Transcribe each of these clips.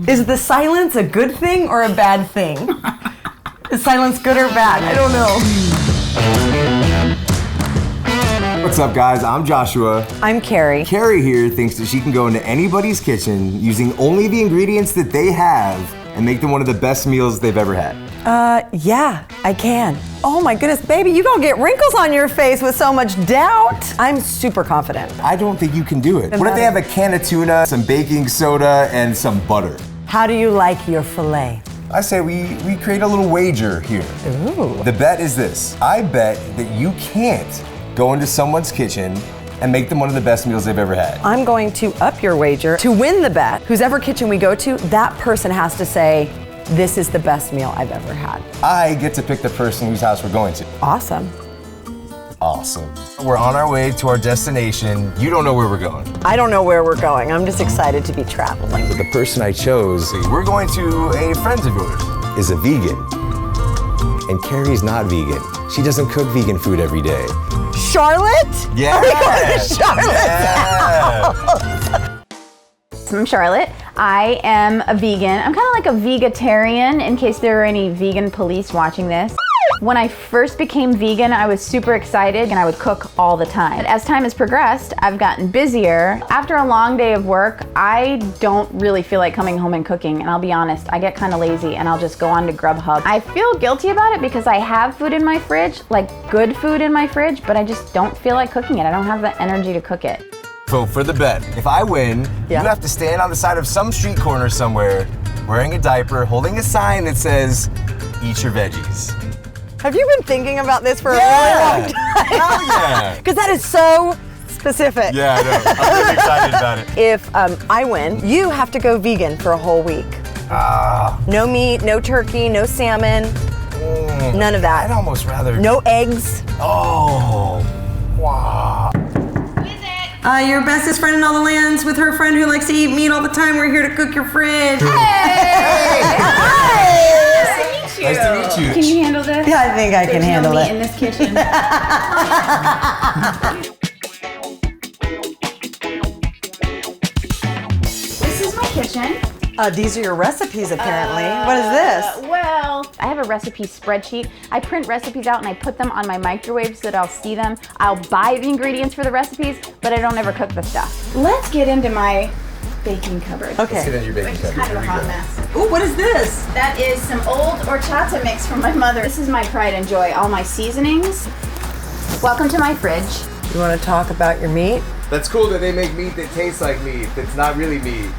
Is the silence a good thing or a bad thing? Is silence good or bad? I don't know. What's up, guys? I'm Joshua. I'm Cari. Cari here thinks that she can go into anybody's kitchen using only the ingredients that they have and make them one of the best meals they've ever had. Yeah, I can. Oh my goodness, baby, you don't get wrinkles on your face with so much doubt. I'm super confident. I don't think you can do it. What if they have a can of tuna, some baking soda, and some butter? How do you like your filet? I say we create a little wager here. Ooh. The bet is this. I bet that you can't go into someone's kitchen and make them one of the best meals they've ever had. I'm going to up your wager. To win the bet, whosever kitchen we go to, that person has to say, this is the best meal I've ever had. I get to pick the person whose house we're going to. Awesome. Awesome. We're on our way to our destination. You don't know where we're going. I don't know where we're going. I'm just excited to be traveling. But the person I chose, we're going to a friend of yours, is a vegan. And Cari's not vegan. She doesn't cook vegan food every day. Charlotte? Yeah. Are we going to Charlotte's house? I'm Charlotte. I am a vegan. I'm kind of like a vegetarian in case there are any vegan police watching this. When I first became vegan, I was super excited and I would cook all the time. As time has progressed, I've gotten busier. After a long day of work, I don't really feel like coming home and cooking, and I'll be honest, I get kind of lazy and I'll just go on to Grubhub. I feel guilty about it because I have food in my fridge, like good food in my fridge, but I just don't feel like cooking it. I don't have the energy to cook it. Vote for the bet. If I win, you have to stand on the side of some street corner somewhere, wearing a diaper, holding a sign that says, eat your veggies. Have you been thinking about this for a really long time? Hell yeah! Because that is so specific. Yeah, I know. I'm really excited about it. If I win, you have to go vegan for a whole week. No meat, no turkey, no salmon, none of that. I'd almost rather... No eggs. Oh, wow. Your bestest friend in all the lands with her friend who likes to eat meat all the time. We're here to cook your fridge. Hey! Hi! Nice to meet you. Can you handle this? Yeah, I think I can handle There's it. no meat in this kitchen. This is my kitchen. These are your recipes, apparently. What is this? Well, I have a recipe spreadsheet. I print recipes out and I put them on my microwave so that I'll see them. I'll buy the ingredients for the recipes, but I don't ever cook the stuff. Let's get into my baking cupboard. Okay. Let's get into your baking It's cupboard. kind of a hot mess. Ooh, what is this? That is some old horchata mix from my mother. This is my pride and joy, all my seasonings. Welcome to my fridge. You want to talk about your meat? That's cool that they make meat that tastes like meat, that's not really meat.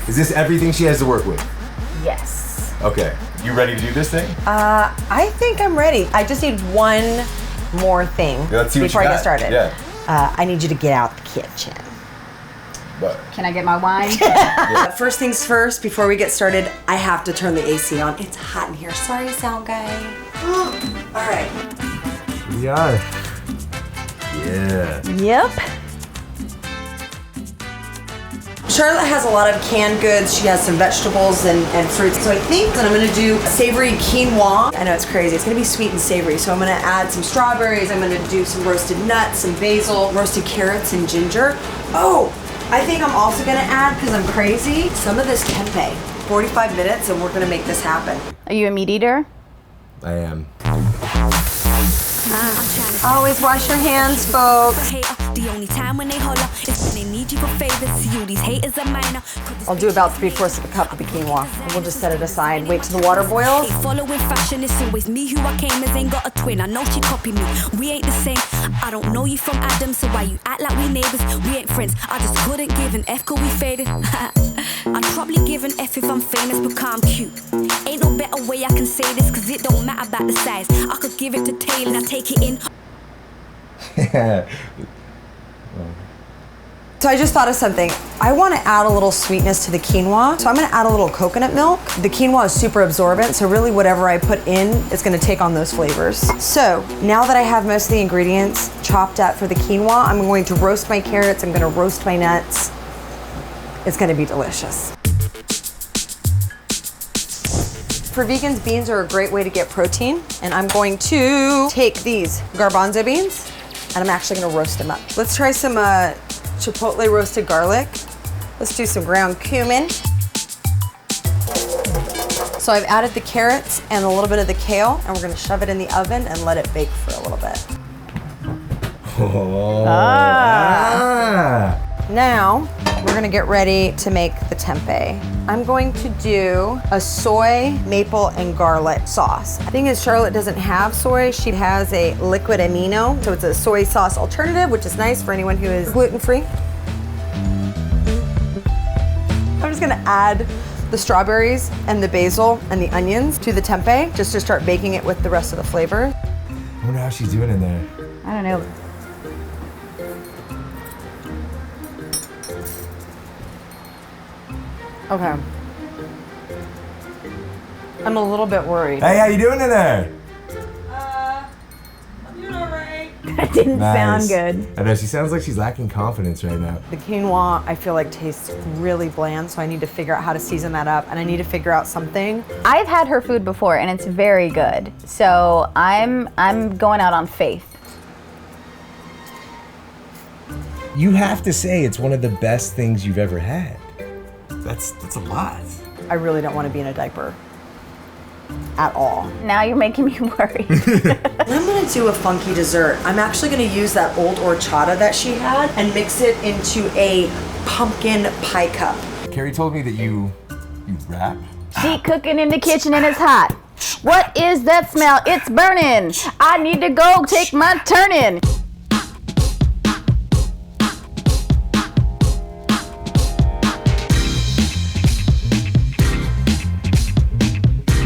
Is this everything she has to work with? Yes. Okay. You ready to do this thing? I think I'm ready. I just need one more thing Let's see what before you I got. get started. Yeah. I need you to get out the kitchen. But Can I get my wine? First things first, before we get started, I have to turn the AC on. It's hot in here. Sorry, sound guy. All right. we are. Yeah. Yep. Charlotte has a lot of canned goods. She has some vegetables and fruits. So I think that I'm gonna do savory quinoa. I know it's crazy. It's gonna be sweet and savory. So I'm gonna add some strawberries. I'm gonna do some roasted nuts, some basil, roasted carrots and ginger. Oh, I think I'm also gonna add, because I'm crazy, some of this tempeh. 45 minutes and we're gonna make this happen. Are you a meat eater? I am. Always wash your hands, folks. The only time when they holler is when they need you for favors. You, these haters are minor. I'll do about 3/4 of a cup of the quinoa. We'll just set it aside. Wait till the water boils. Ain't following fashion, it's always me who I came as. Ain't got a twin, I know she copied me. We ain't the same. I don't know you from Adam, so why you act like we neighbors? We ain't friends. I just couldn't give an F, cause we faded. I'd probably give an F if I'm famous, because I'm cute. Ain't no better way I can say this, cause it don't matter about the size. I could give it to Taylor, I take it in. So I just thought of something. I want to add a little sweetness to the quinoa. So I'm going to add a little coconut milk. The quinoa is super absorbent, so really whatever I put in, it's going to take on those flavors. So now that I have most of the ingredients chopped up for the quinoa, I'm going to roast my carrots. I'm going to roast my nuts. It's going to be delicious. For vegans, beans are a great way to get protein. And I'm going to take these garbanzo beans and I'm actually going to roast them up. Let's try some chipotle roasted garlic. Let's do some ground cumin. So I've added the carrots and a little bit of the kale, and we're gonna shove it in the oven and let it bake for a little bit. Oh. Now, we're gonna get ready to make the tempeh. I'm going to do a soy, maple, and garlic sauce. The thing is, Charlotte doesn't have soy. She has a liquid amino, so it's a soy sauce alternative, which is nice for anyone who is gluten-free. I'm just gonna add the strawberries and the basil and the onions to the tempeh, just to start baking it with the rest of the flavor. I wonder how she's doing in there. I don't know. Okay. I'm a little bit worried. Hey, how you doing in there? I'm doing all right. That didn't sound good. I know, she sounds like she's lacking confidence right now. The quinoa, I feel like tastes really bland, so I need to figure out how to season that up, and I need to figure out something. I've had her food before and it's very good. So I'm going out on faith. You have to say it's one of the best things you've ever had. That's a lot. I really don't want to be in a diaper at all. Now you're making me worry. I'm gonna do a funky dessert. I'm actually gonna use that old horchata that she had and mix it into a pumpkin pie cup. Cari told me that you rap. She cooking in the kitchen and it's hot. What is that smell? It's burning. I need to go take my turn-in.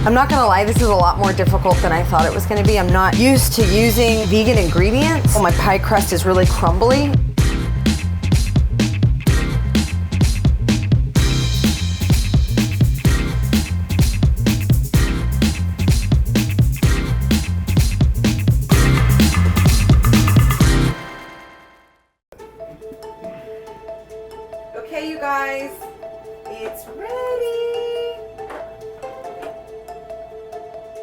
I'm not gonna lie, this is a lot more difficult than I thought it was gonna be. I'm not used to using vegan ingredients. My pie crust is really crumbly. Okay, you guys, it's ready.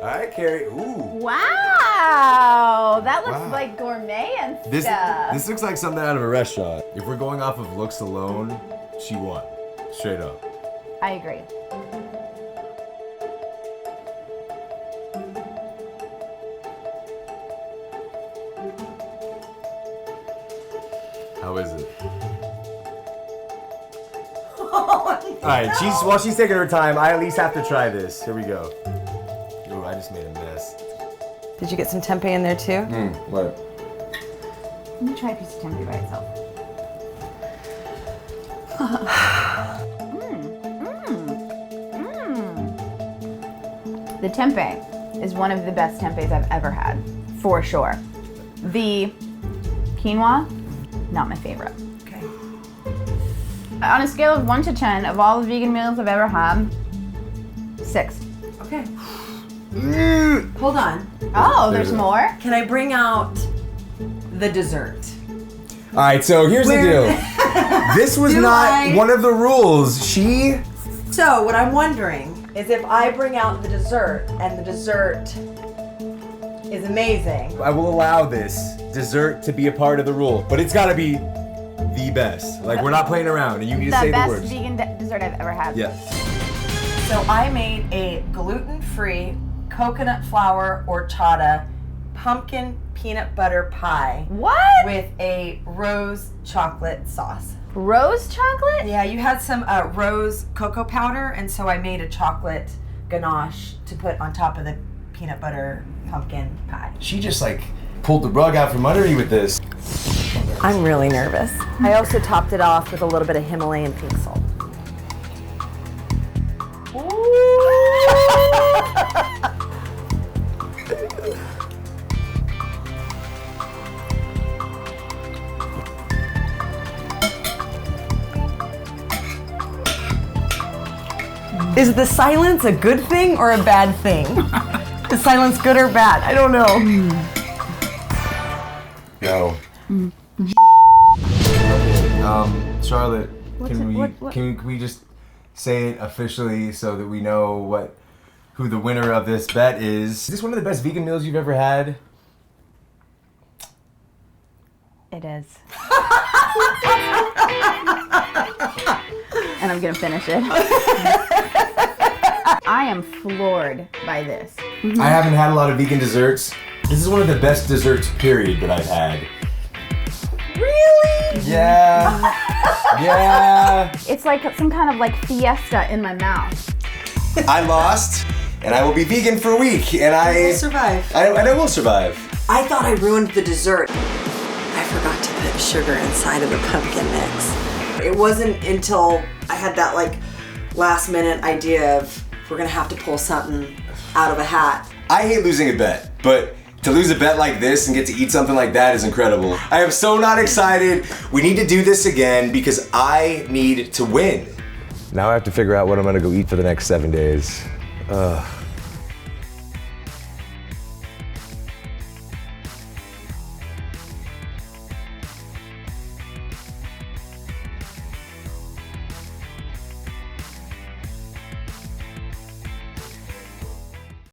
All right, Cari. Ooh. Wow, that looks Wow. like gourmet and This stuff. looks like something out of a restaurant. If we're going off of looks alone, she won. Straight up. I agree. How is it? All right, while she's taking her time, I at least have to try this. Here we go. Ooh, I just made a mess. Did you get some tempeh in there too? What? Let me try a piece of tempeh by itself. The tempeh is one of the best tempehs I've ever had, for sure. The quinoa, not my favorite. Okay. On a scale of 1 to 10, of all the vegan meals I've ever had, 6. Okay. Hold on. Oh, there's more? Can I bring out the dessert? All right, so here's the deal. This was not one of the rules. So what I'm wondering is if I bring out the dessert and the dessert is amazing. I will allow this dessert to be a part of the rule, but it's got to be the best. Like, we're not playing around, and you need to say the The words. best vegan dessert I've ever had. Yeah. So I made a gluten-free coconut flour horchata pumpkin peanut butter pie. What? With a rose chocolate sauce. Rose chocolate? Yeah, you had some rose cocoa powder, and so I made a chocolate ganache to put on top of the peanut butter pumpkin pie. She just like pulled the rug out from under me with this. I'm really nervous. I also topped it off with a little bit of Himalayan pink salt. Is the silence a good thing or a bad thing? Is silence good or bad? I don't know. Yo. Charlotte, can we just say it officially so that we know who the winner of this bet is? Is this one of the best vegan meals you've ever had? It is. And I'm gonna finish it. I am floored by this. I haven't had a lot of vegan desserts. This is one of the best desserts, period, that I've had. Really? Yeah. Yeah. It's like some kind of like fiesta in my mouth. I lost, and I will be vegan for a week, and I will survive. And I will survive. I thought I ruined the dessert. I forgot to put sugar inside of the pumpkin mix. It wasn't until I had that like last minute idea of we're gonna have to pull something out of a hat. I hate losing a bet, but to lose a bet like this and get to eat something like that is incredible. I am so not excited. We need to do this again because I need to win. Now I have to figure out what I'm gonna go eat for the next 7 days. Ugh.